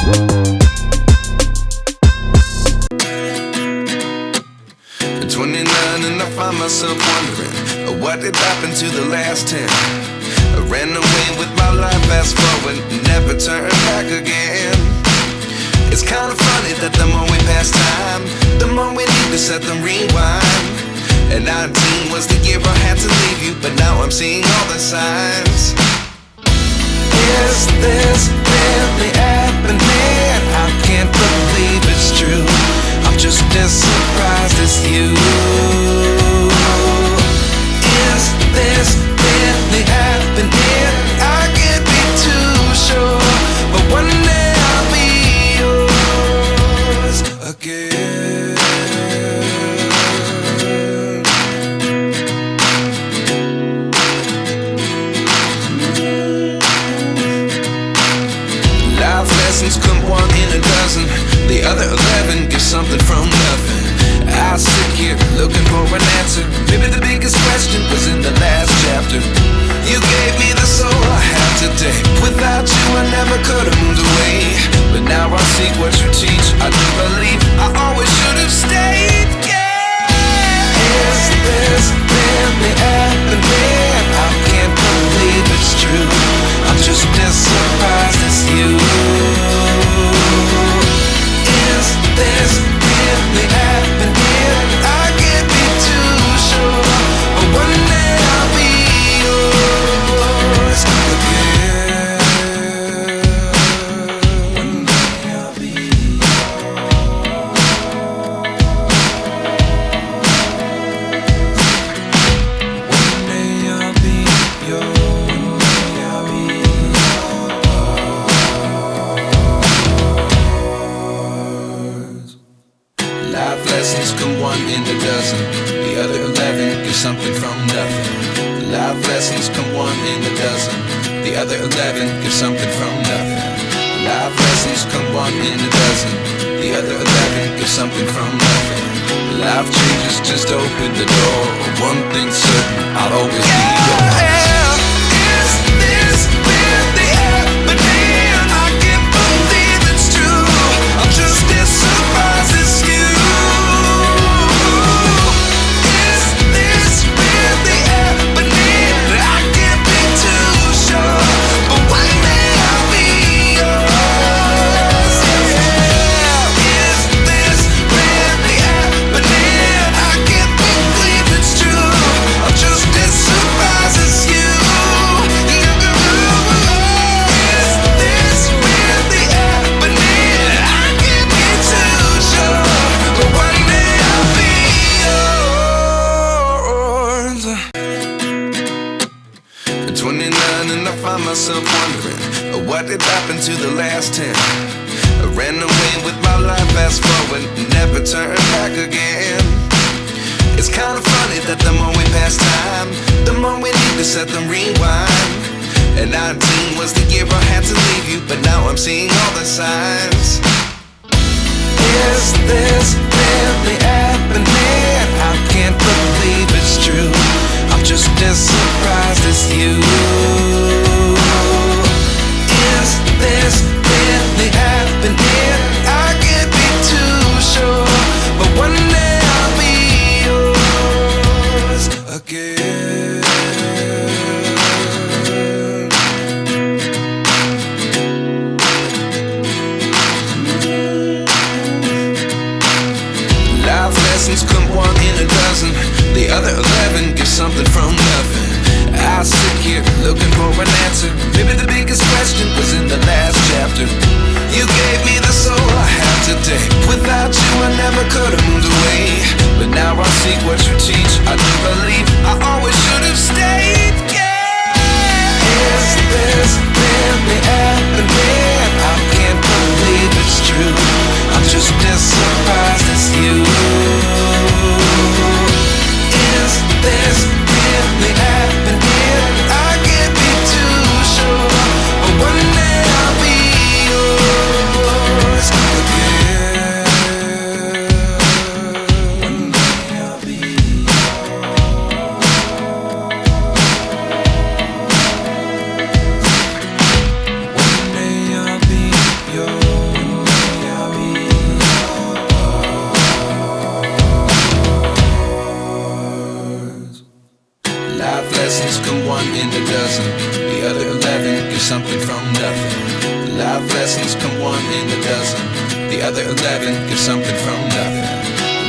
At 29 and I find myself wondering, what did happen to the last 10? I ran away with my life, fast forward, never turn back again. It's kind of funny that the more we pass time, the more we need to set them rewind. And 19 was the year I had to leave you, but now I'm seeing all the signs. Is this really happening? I can't believe it's true. I'm just as surprised as you. Is this really happening? I can't be too sure, but one day I'll be yours again. Life lessons come one in a dozen. The other 11 give something from nothing. I sit here looking for an answer. Maybe the biggest question was in the last chapter. You gave me the soul I have today. Without you I never could have moved away. But now I see what you teach. I do believe I always should have stayed. Yeah. Is this really happening? I can't believe it's true. I'm just as surprised as you. Is this really happening? I can't be too sure, but one day I'll be yours again. One day I'll be yours. One day I'll be yours. Life lessons come one in a dozen. The other 11 give something from nothing. Life lessons come one in a dozen. The other 11 give something from nothing. Life lessons come one in a dozen. The other 11 give something from nothing. Life changes just open the door. One thing's certain, I'll always be yours. Is this really happening? I can't believe it's true. I'm just as surprised as you. Is this really happening? I can't be too sure, but one day I'll be yours. Yeah. Is this really happening? I can't believe it's true. I'm just as surprised as you. Is this really happening? I can't be too sure, but one day I'll be yours. At 29 and I find myself wondering, what did happen to the last 10? I ran away with my life, fast forward, never turn back again. It's kind of funny that the more we pass time, the more we need to set them rewind. And 19 was the year I had to leave you, but now I'm seeing all the signs. Is this really happening? I can't believe it's true. I'm just as surprised as you. Is this really happening? I can't be too sure, but one day I'll be yours again. Life lessons come one in a dozen. The other 11 give something from nothing.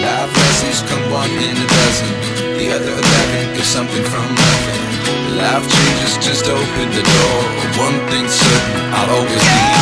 Life lessons come one in a dozen. The other 11 give something from nothing. Life changes just open the door. One thing's certain, I'll always be